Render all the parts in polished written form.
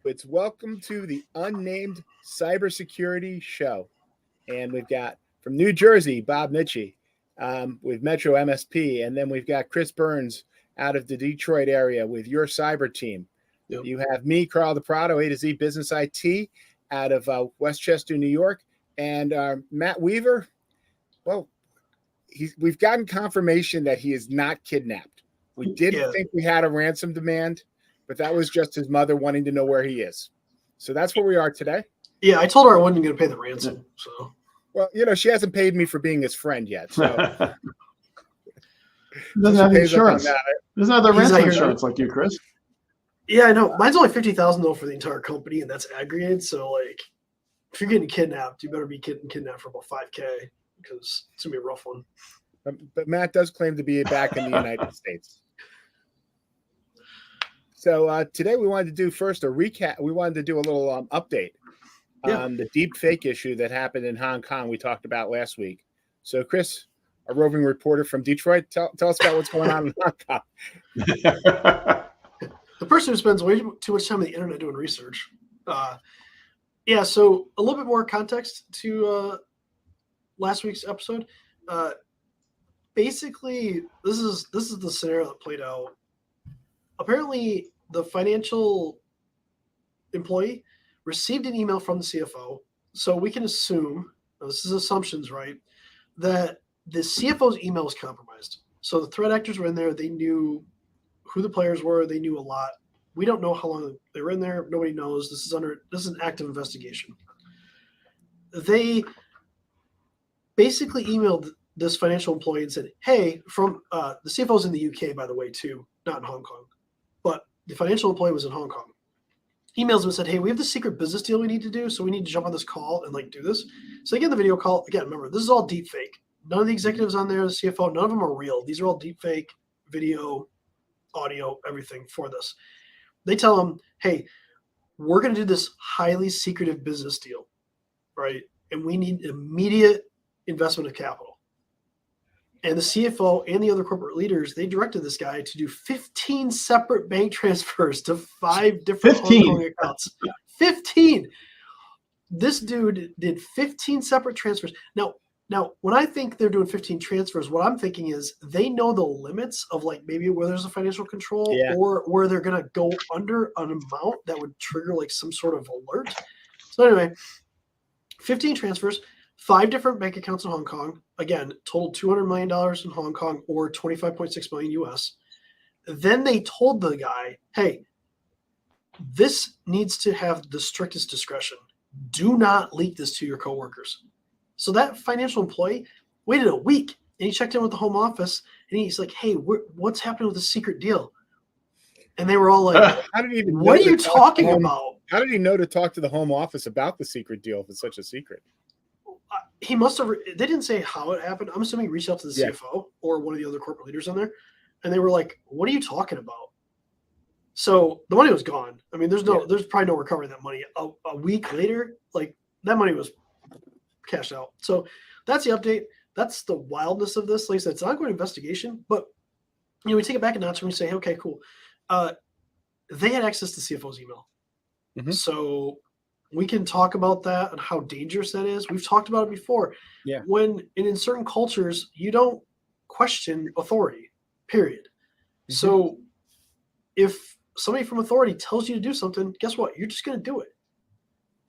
It's welcome to the Unnamed Cybersecurity Show. And we've got from New Jersey, Bob Mitchie with Metro MSP. And then we've got Chris Burns out of the Detroit area with your cyber team. Yep. You have me, Carl DePrado, A to Z Business IT out of Westchester, New York. And Matt Weaver, well, we've gotten confirmation that he is not kidnapped. We didn't think we had a ransom demand, but that was just his mother wanting to know where he is. So that's where we are today. Yeah, I told her I wasn't going to pay the ransom. So, well, she hasn't paid me for being his friend yet. So doesn't have insurance. Doesn't have the ransom insurance like you, Chris. Yeah, I know. Mine's only $50,000 though for the entire company, and that's aggregated. So, like, if you're getting kidnapped, you better be getting kidnapped for about $5,000 because it's gonna be a rough one. But Matt does claim to be back in the United States. So today we wanted to do first a recap. We wanted to do a little update on the deep fake issue that happened in Hong Kong we talked about last week. So Chris, a roving reporter from Detroit, tell us about what's going on in Hong Kong. The person who spends way too much time on the internet doing research. So a little bit more context to last week's episode. Basically, this is the scenario that played out. Apparently, the financial employee received an email from the CFO. So we can assume, this is assumptions, right, that the CFO's email was compromised. So the threat actors were in there. They knew who the players were. They knew a lot. We don't know how long they were in there. Nobody knows. This is an active investigation. They basically emailed this financial employee and said, hey, from the CFO's in the UK, by the way, too, not in Hong Kong. But the financial employee was in Hong Kong. Emails him and said, hey, we have this secret business deal we need to do, so we need to jump on this call and do this. So they get the video call. Again, remember, this is all deep fake. None of the executives on there, the CFO, none of them are real. These are all deep fake, video, audio, everything for this. They tell him, hey, we're going to do this highly secretive business deal, right? And we need immediate investment of capital. And the CFO and the other corporate leaders, they directed this guy to do 15 separate bank transfers to 5 different Hong Kong accounts. 15. This dude did 15 separate transfers. Now, when I think they're doing 15 transfers, what I'm thinking is they know the limits of maybe where there's a financial control or where they're going to go under an amount that would trigger some sort of alert. So anyway, 15 transfers, 5 different bank accounts in Hong Kong. Again, total $200 million in Hong Kong or 25.6 million US. Then they told the guy, hey, this needs to have the strictest discretion. Do not leak this to your coworkers. So that financial employee waited a week and he checked in with the home office and he's like, hey, what's happening with the secret deal? And they were all like, what are you talking about? How did he know to talk to the home office about the secret deal if it's such a secret? He must have, they didn't say how it happened. I'm assuming he reached out to the CFO or one of the other corporate leaders on there. And they were like, what are you talking about? So the money was gone. I mean, there's probably no recovering that money. A week later, that money was cashed out. So that's the update. That's the wildness of this. Like I said, it's an ongoing investigation, but we take it back a notch and we say, okay, cool. They had access to CFO's email. Mm-hmm. So we can talk about that and how dangerous that is. We've talked about it before. Yeah. In certain cultures, you don't question authority, period. Mm-hmm. So if somebody from authority tells you to do something, guess what? You're just going to do it.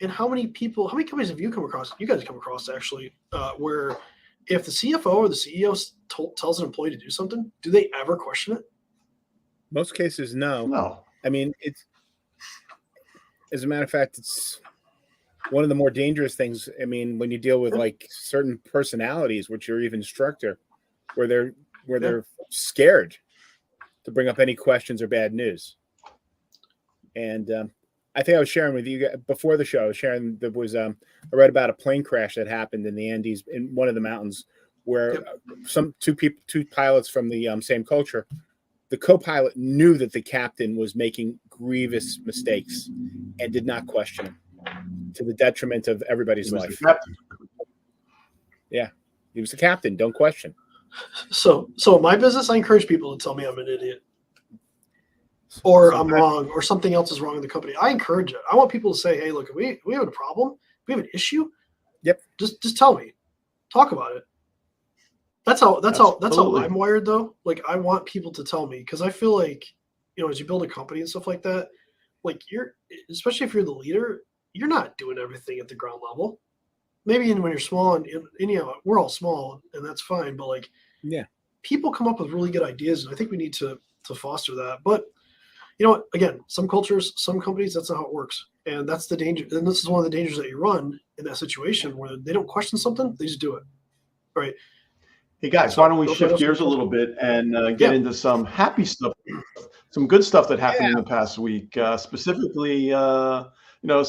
And how many companies have you come across? You guys come across actually, where if the CFO or the CEO tells an employee to do something, do they ever question it? Most cases, no. No. I mean, as a matter of fact, it's one of the more dangerous things. I mean, when you deal with certain personalities, which are even stricter, where they're scared to bring up any questions or bad news. And I think I was sharing with you before the show. I was sharing I read about a plane crash that happened in the Andes in one of the mountains where two pilots from the same culture, the co-pilot knew that the captain was making grievous mistakes and did not question him to the detriment of everybody's life. Yeah, he was the captain. Don't question. So in my business, I encourage people to tell me I'm an idiot. or I'm wrong, or something else is wrong in the company. I encourage it. I want people to say, "Hey, look, we have a problem. We have an issue. Yep. Just tell me. Talk about it." That's how I'm wired though. Like I want people to tell me because I feel like, as you build a company and stuff like that, like especially if you're the leader, you're not doing everything at the ground level. Maybe when you're small and we're all small and that's fine, but like people come up with really good ideas and I think we need to foster that. But you know what? Again, some cultures, some companies, that's not how it works. And that's the danger. And this is one of the dangers that you run in that situation where they don't question something, they just do it. Right. Hey guys, why don't we shift gears a little bit and get into some happy stuff, some good stuff that happened in the past week, specifically, some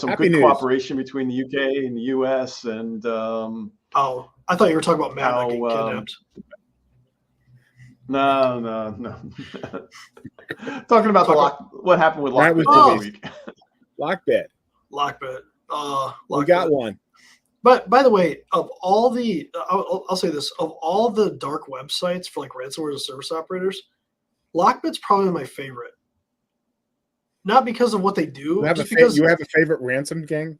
happy good cooperation between the UK and the US. And I thought you were talking about Matt getting kidnapped. No. Talking about what happened with Lockbit this week. Lockbit. We got one. But by the way, of all the, I'll say this, of all the dark websites for like ransomware as a service operators, Lockbit's probably my favorite. Not because of what they do. You have a favorite ransom gang?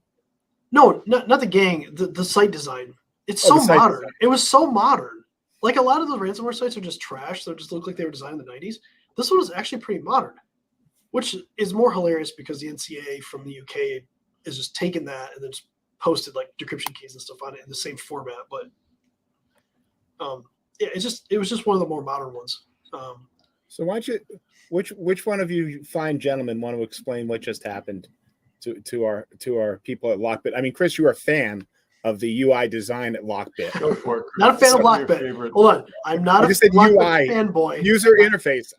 No, not the gang. The site design. It's so modern. It was so modern. Like a lot of the ransomware sites are just trash. They just look like they were designed in the 90s. This one is actually pretty modern, which is more hilarious because the NCA from the UK is just taking that and then just posted like decryption keys and stuff on it in the same format. But it was just one of the more modern ones. So why don't you, which one of you fine gentlemen want to explain what just happened to our people at Lockbit? I mean, Chris, you're a fan of the UI design at Lockbit. Go for it, Chris. Not a fan of Lockbit. Hold on, I'm not a Lockbit fanboy. User interface.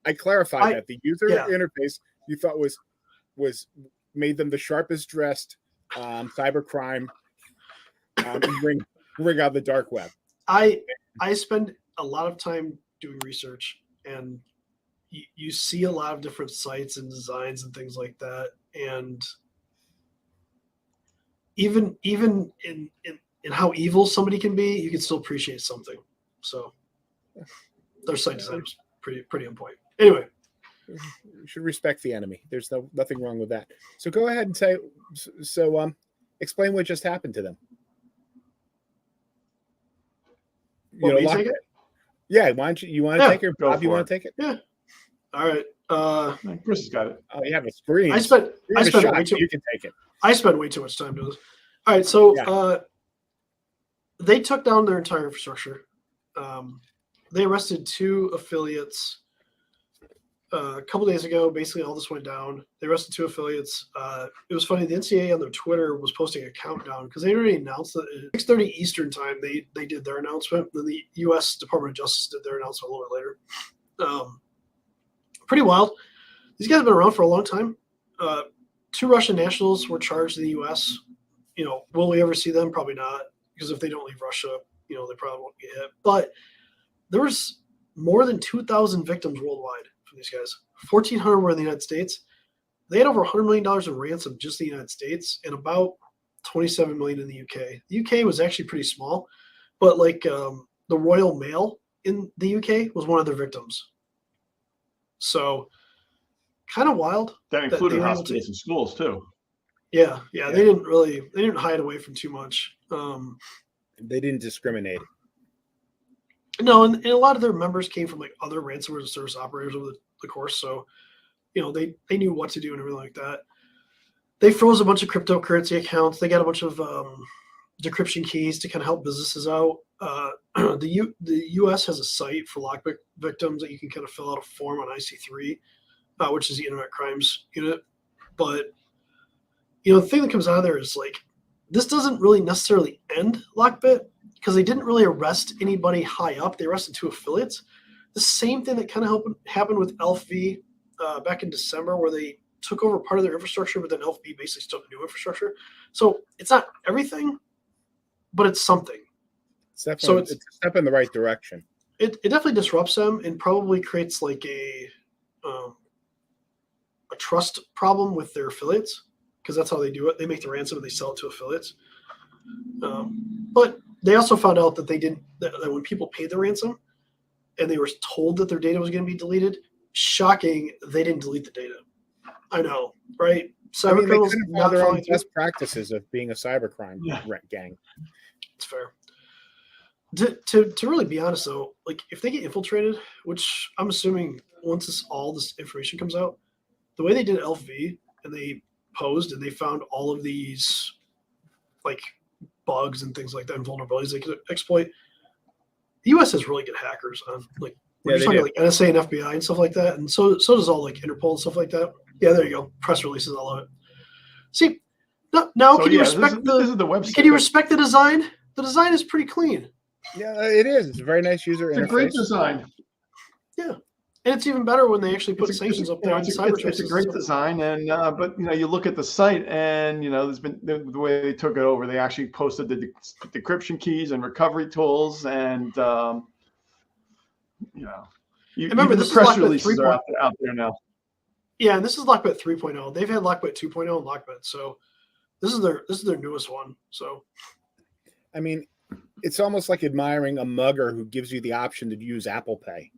I clarified that the user interface you thought was made them the sharpest dressed cybercrime ring out the dark web. I spend a lot of time doing research, and you see a lot of different sites and designs and things like that, and even in how evil somebody can be, you can still appreciate something. So their site design is pretty on point. Anyway, you should respect the enemy. There's nothing wrong with that. So go ahead and say. So explain what just happened to them. Take it? Yeah, why don't you want to take it? Bob, you want to take it? Yeah. All right. Chris has got it. Oh, you have a screen. I spent way too. You can take it. I spent way too much time doing this. All right, so they took down their entire infrastructure. They arrested 2 affiliates a couple days ago. Basically, all this went down. They arrested 2 affiliates. It was funny. The NCAA on their Twitter was posting a countdown because they already announced that at 6:30 Eastern time they did their announcement. Then the U.S. Department of Justice did their announcement a little bit later. Pretty wild. These guys have been around for a long time. 2 Russian nationals were charged in the U.S. Will we ever see them? Probably not, because if they don't leave Russia, they probably won't get hit. But there was more than 2,000 victims worldwide from these guys. 1,400 were in the United States. They had over $100 million in ransom just in the United States and about $27 million in the UK. The UK was actually pretty small, but like the Royal Mail in the UK was one of their victims. So kind of wild. That included hospitals and schools too. Yeah. They didn't hide away from too much. They didn't discriminate. No, and a lot of their members came from like other ransomware as a service operators over the course. So, they knew what to do and everything like that. They froze a bunch of cryptocurrency accounts. They got a bunch of decryption keys to kind of help businesses out. The U.S. has a site for Lockbit victims that you can kind of fill out a form on IC3, which is the Internet Crimes Unit. But the thing that comes out of there is like, this doesn't really necessarily end Lockbit because they didn't really arrest anybody high up. They arrested 2 affiliates. The same thing that kind of happened with ELF-V back in December, where they took over part of their infrastructure, but then ELF-V basically took new infrastructure. So it's not everything, but it's something. It's a step in the right direction. It definitely disrupts them and probably creates like a trust problem with their affiliates, because that's how they do it. They make the ransom and they sell it to affiliates. But they also found out that that when people paid the ransom and they were told that their data was going to be deleted, shocking they didn't delete the data. I know, right? I mean, they Cybercriminals couldn't not follow their own following through. best practices of being a cybercrime gang. It's fair. To really be honest though, like if they get infiltrated, which I'm assuming once all this information comes out, the way they did LV and they posed and they found all of these like bugs and things like that and vulnerabilities they could exploit. The US has really good hackers on like we're just talking like NSA and FBI and stuff like that, and so does all like Interpol and stuff like that. Yeah, there you go. Press releases, all of it. See, now So, can you yeah, respect this is the website. Can you respect the design? The design is pretty clean. Yeah, it is. It's a very nice user interface. It's a great design. Yeah, and it's even better when they actually put sanctions up there. It's a great design, and but you look at the site, and there's been the way they took it over. They actually posted the decryption keys and recovery tools, and remember even this the press is releases are out there now. Yeah, and this is Lockbit 3.0. They've had Lockbit 2.0 and Lockbit, so this is their newest one. So, I mean, it's almost like admiring a mugger who gives you the option to use Apple Pay.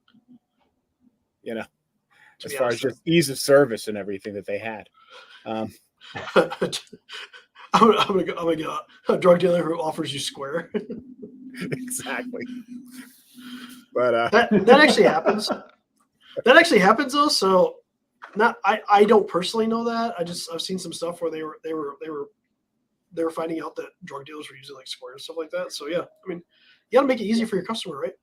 As far as just ease of service and everything that they had. I'm gonna get a drug dealer who offers you Square. Exactly. But that actually happens. That actually happens though. So, I don't personally know that. I've seen some stuff where they were finding out that drug dealers were using like Square and stuff like that. So yeah, I mean, you got to make it easy for your customer, right?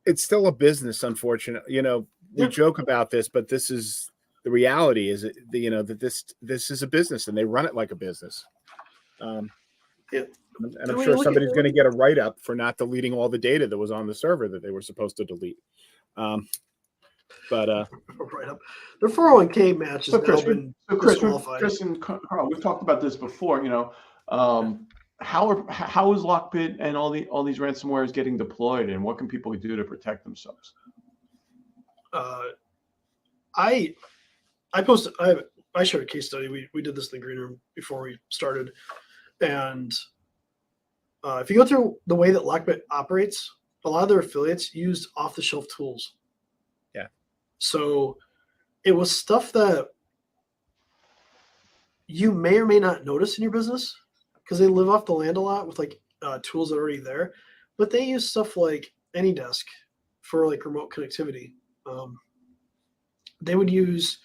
It's still a business, unfortunately. We joke about this, but this is the reality. Is that this is a business, and they run it like a business. And I'm sure somebody's going to get a write-up for not deleting all the data that was on the server that they were supposed to delete. But right up. Their 401k match has now been disqualified. Chris and Carl, we've talked about this before. How is Lockbit and all these ransomwares getting deployed, and what can people do to protect themselves? I shared a case study. We did this in the green room before we started, and if you go through the way that Lockbit operates, a lot of their affiliates used off-the-shelf tools. Yeah. So it was stuff that you may or may not notice in your business because they live off the land a lot with like tools that are already there, but they use stuff like AnyDesk for like remote connectivity. They would use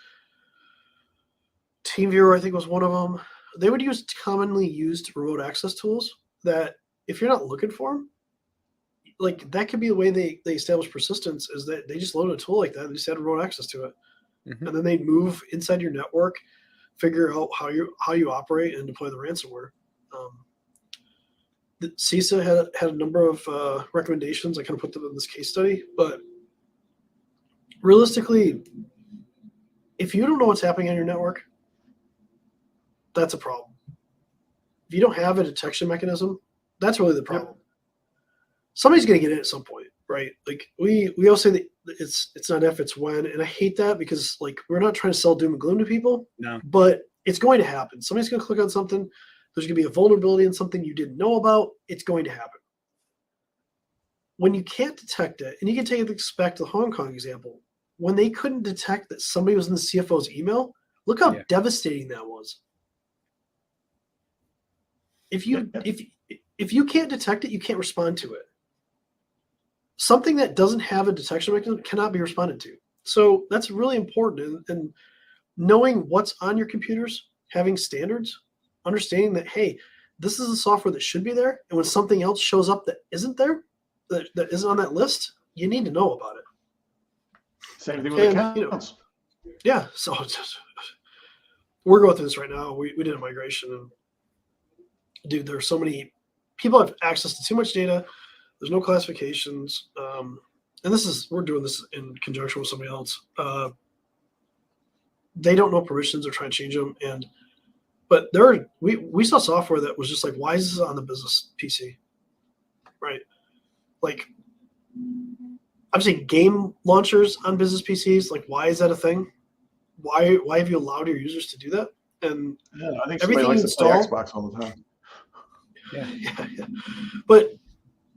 TeamViewer, I think was one of them. They would use commonly used remote access tools that if you're not looking for them, like that could be the way they establish persistence is that they just load a tool like that and just add remote access to it. Mm-hmm. And then they move inside your network, figure out how you operate and deploy the ransomware. The CISA had a number of recommendations. I kind of put them in this case study, but realistically, if you don't know what's happening on your network, that's a problem. If you don't have a detection mechanism, that's really the problem. Yep. Somebody's going to get in at some point, right? Like we always say that it's not if, it's when, and I hate that because like we're not trying to sell doom and gloom to people. No. But it's going to happen. Somebody's going to click on something. There's going to be a vulnerability in something you didn't know about. It's going to happen. When you can't detect it, and you can take it back to the Hong Kong example, when they couldn't detect that somebody was in the CFO's email, look how devastating that was. If you can't detect it, you can't respond to it. Something that doesn't have a detection mechanism cannot be responded to. So that's really important. And knowing what's on your computers, having standards, understanding that, hey, this is the software that should be there. And when something else shows up that isn't there, that isn't on that list, you need to know about it. Same thing with accounts. Yeah. So we're going through this right now. We did a migration, and dude, there's so many people have access to too much data. There's no classifications. And we're doing this in conjunction with somebody else. They don't know permissions. They're trying to change them. But we saw software that was just like, why is this on the business PC? Right. Like I'm saying game launchers on business PCs. Like, why is that a thing? Why have you allowed your users to do that? And I think everything likes to play Xbox all the time. Yeah. But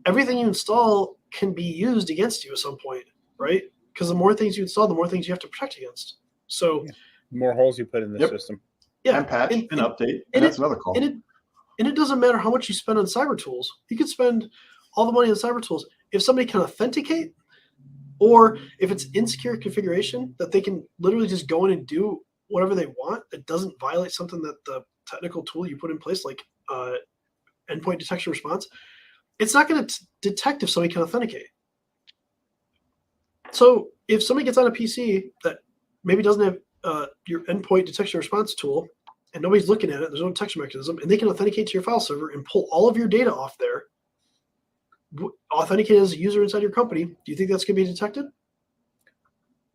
everything you install can be used against you at some point, right? because the more things you install, the more things you have to protect against. So the more holes you put in the system. Yeah, and patch and update, and that's another call. And it doesn't matter how much you spend on cyber tools. You could spend all the money on cyber tools. If somebody can authenticate, or if it's insecure configuration that they can literally just go in and do whatever they want that doesn't violate something that the technical tool you put in place, like endpoint detection response, it's not going to detect if somebody can authenticate. So if somebody gets on a PC that maybe doesn't have your endpoint detection response tool, and nobody's looking at it, there's no detection mechanism, and they can authenticate to your file server and pull all of your data off there, authenticate as a user inside your company, do you think that's going to be detected?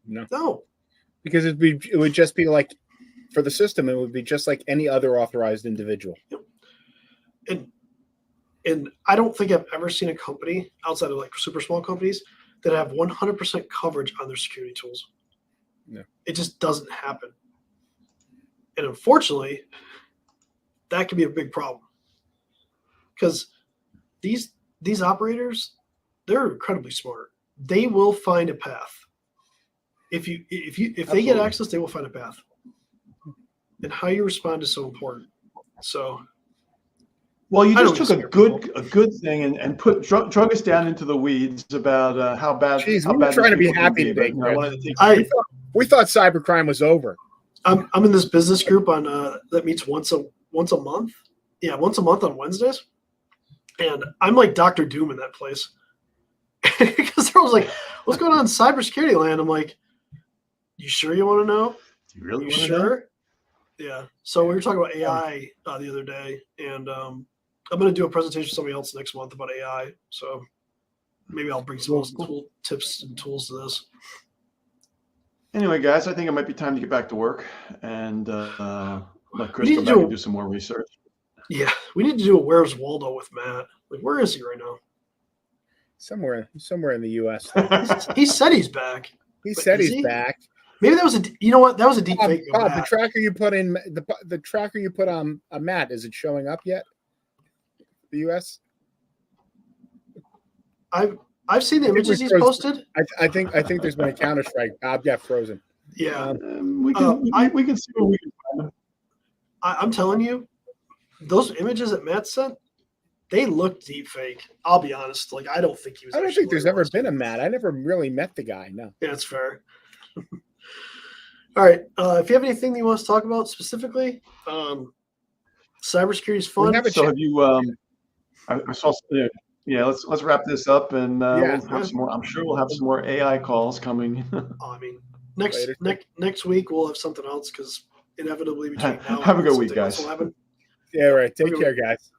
No. Because it would just be like, for the system, it would be just like any other authorized individual. Yep. And I don't think I've ever seen a company outside of like super small companies that have 100% coverage on their security tools. No. It just doesn't happen. And unfortunately, that can be a big problem. Because these operators, they're incredibly smart. They will find a path. If they get access, they will find a path. And how you respond is so important. So, well, you just took a good thing and drug us down into the weeds about how bad. Jeez, how we were bad trying to be people can happy be, today. but, I wanted to take we thought cybercrime was over. I'm in this business group on that meets once a month. Yeah, once a month on Wednesdays, and I'm like Dr. Doom in that place because there was like, "What's going on in cybersecurity land?" I'm like, "You sure you want to know? You really you want to sure?" know? Yeah. So we were talking about AI the other day, and I'm going to do a presentation for somebody else next month about AI. So maybe I'll bring some tool tips and tools to this. Anyway, guys, I think it might be time to get back to work and let Chris go back and do some more research. Yeah, we need to do a Where's Waldo with Matt. Like, where is he right now? Somewhere in the U.S. He said he's back. He said he's back. Maybe that was you know what? That was a deep fake. Bob, the tracker you put in the tracker you put on Matt, is it showing up yet? The U.S. I've seen the images he's posted. I think there's been a counter strike. Bob got frozen. Yeah, we can see where we can find them. I'm telling you, those images that Matt sent, they look deep fake. I'll be honest. Like, I don't think he was. I don't think there's ever been a Matt. I never really met the guy. No. Yeah, that's fair. All right. If you have anything that you want to talk about specifically, cybersecurity is fun. So have you? I saw. Yeah, let's wrap this up, and we'll have some more. I'm sure we'll have some more AI calls coming. I mean, next week we'll have something else because inevitably between now have a good week, guys. Yeah, right. Take care, guys.